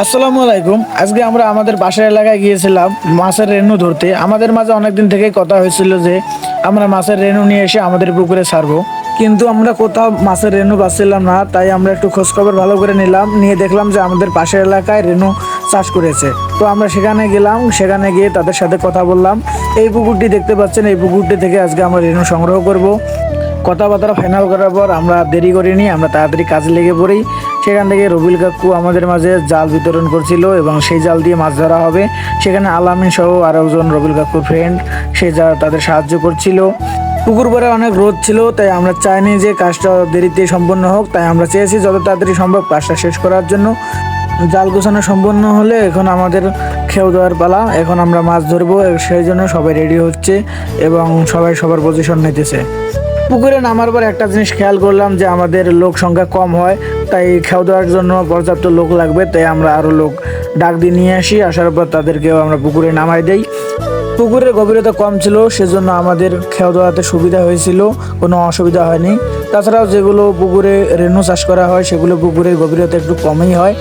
আসসালামু আলাইকুম। আজকে আমরা আমাদের বাসার এলাকায় গিয়েছিলাম মাছের রেণু ধরতে। আমাদের মাঝে অনেকদিন থেকেই কথা হয়েছিল যে আমরা মাছের রেণু নিয়ে এসে আমাদের পুকুরে ছাড়বো, কিন্তু আমরা কোথাও মাছের রেণু পাচ্ছিলাম না। তাই আমরা একটু খোঁজখবর ভালো করে নিলাম, নিয়ে দেখলাম যে আমাদের পাশের এলাকায় রেণু চাষ করেছে। তো আমরা সেখানে গেলাম, সেখানে গিয়ে তাদের সাথে কথা বললাম। এই পুকুরটি দেখতে পাচ্ছেন, এই পুকুরটি থেকে আজকে আমরা রেণু সংগ্রহ করব। কথাবার্তা ফাইনাল করার পর আমরা দেরি করিনি, আমরা তাড়াতাড়ি কাজে লেগে পড়ি। সেখান থেকে রবিল কাকু আমাদের মাঝে জাল বিতরণ করছিল এবং সেই জাল দিয়ে মাছ ধরা হবে। সেখানে আলামিন সহ আরও একজন রবিল কাকুর ফ্রেন্ড সে যা তাদের সাহায্য করছিল। পুকুর পাড়ে অনেক রোদ ছিল, তাই আমরা চাইনি যে কাজটা দেরিতে সম্পন্ন হোক। তাই আমরা চেয়েছি যত তাড়াতাড়ি সম্ভব কাজটা শেষ করার জন্য। জাল গোছানো সম্পন্ন হলে এখন আমাদের খেউ দেওয়ার পালা। এখন আমরা মাছ ধরবো, সেই জন্য সবাই রেডি হচ্ছে এবং সবাই সবার পজিশন নিতেছে। পুকুরে নামার পর একটা জিনিস খেয়াল করলাম যে আমাদের লোক সংখ্যা কম হয়, তাই খেয়াল দেওয়ার জন্য পর্যাপ্ত লোক লাগবে। তাই আমরা আরও লোক ডাক দিয়ে নিয়ে আসি, আসার পর তাদেরকেও আমরা পুকুরে নামাই দেই। পুকুরের গভীরতা কম ছিল, সেজন্য আমাদের খেয়াল দেওয়াতে সুবিধা হয়েছিল, কোনো অসুবিধা হয়নি। তাছাড়াও যেগুলো পুকুরে রেণু চাষ করা হয় সেগুলো পুকুরের গভীরতা একটু কমই হয়।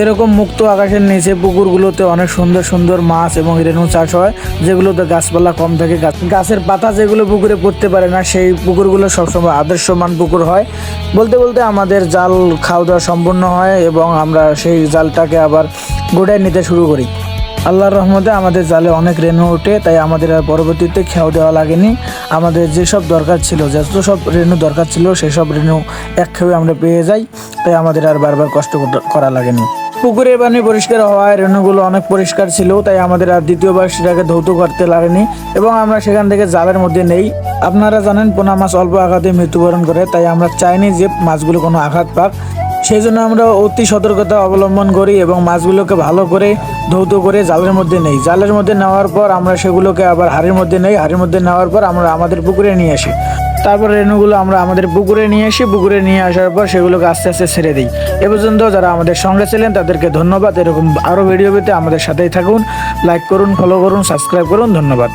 এরকম মুক্ত আকাশের নিচে পুকুরগুলোতে অনেক সুন্দর সুন্দর মাছ এবং রেণু চাষ হয়, যেগুলোতে গাছপালা কম থাকে। গাছের পাতা যেগুলো পুকুরে পড়তে পারে না, সেই পুকুরগুলো সবসময় আদর্শমান পুকুর হয়। বলতে বলতে আমাদের জাল খাওয়া দাওয়া সম্পূর্ণ হয় এবং আমরা সেই জালটাকে আবার গোড়ায় নিতে শুরু করি। আল্লাহর রহমতে আমাদের জালে অনেক রেণু ওঠে, তাই আমাদের আর পরবর্তীতে খেয়াও দেওয়া লাগেনি। আমাদের যেসব দরকার ছিল, যত সব রেণু দরকার ছিল সেসব রেণু এক খেয়ে আমরা পেয়ে যাই। তাই আমাদের আর বারবার কষ্ট করা লাগেনি। পুকুরের পানি পরিষ্কার হওয়ায় রেণুগুলো অনেক পরিষ্কার ছিল, তাই আমাদের আর দ্বিতীয়বার সেটাকে ধৌত করতে লাগেনি এবং আমরা সেখান থেকে জালের মধ্যে নেই। আপনারা জানেন পোনা মাছ অল্প আঘাতে মৃত্যুবরণ করে, তাই আমরা চাইনি যে মাছগুলো কোনো আঘাত পাক। সেই জন্য আমরা অতি সতর্কতা অবলম্বন করি এবং মাছগুলোকে ভালো করে ধৌত করে জালের মধ্যে নেই। জালের মধ্যে নেওয়ার পর আমরা সেগুলোকে আবার হাড়ির মধ্যে নেই, হাড়ির মধ্যে নেওয়ার পর আমরা আমাদের পুকুরে নিয়ে আসি। তারপর রেণুগুলো আমরা আমাদের পুকুরে নিয়ে আসি, পুকুরে নিয়ে আসার পর সেগুলোকে আস্তে আস্তে ছেড়ে দিই। এ পর্যন্ত যারা আমাদের সঙ্গে ছিলেন তাদেরকে ধন্যবাদ। এরকম আরও ভিডিও পেতে আমাদের সাথেই থাকুন, লাইক করুন, ফলো করুন, সাবস্ক্রাইব করুন। ধন্যবাদ।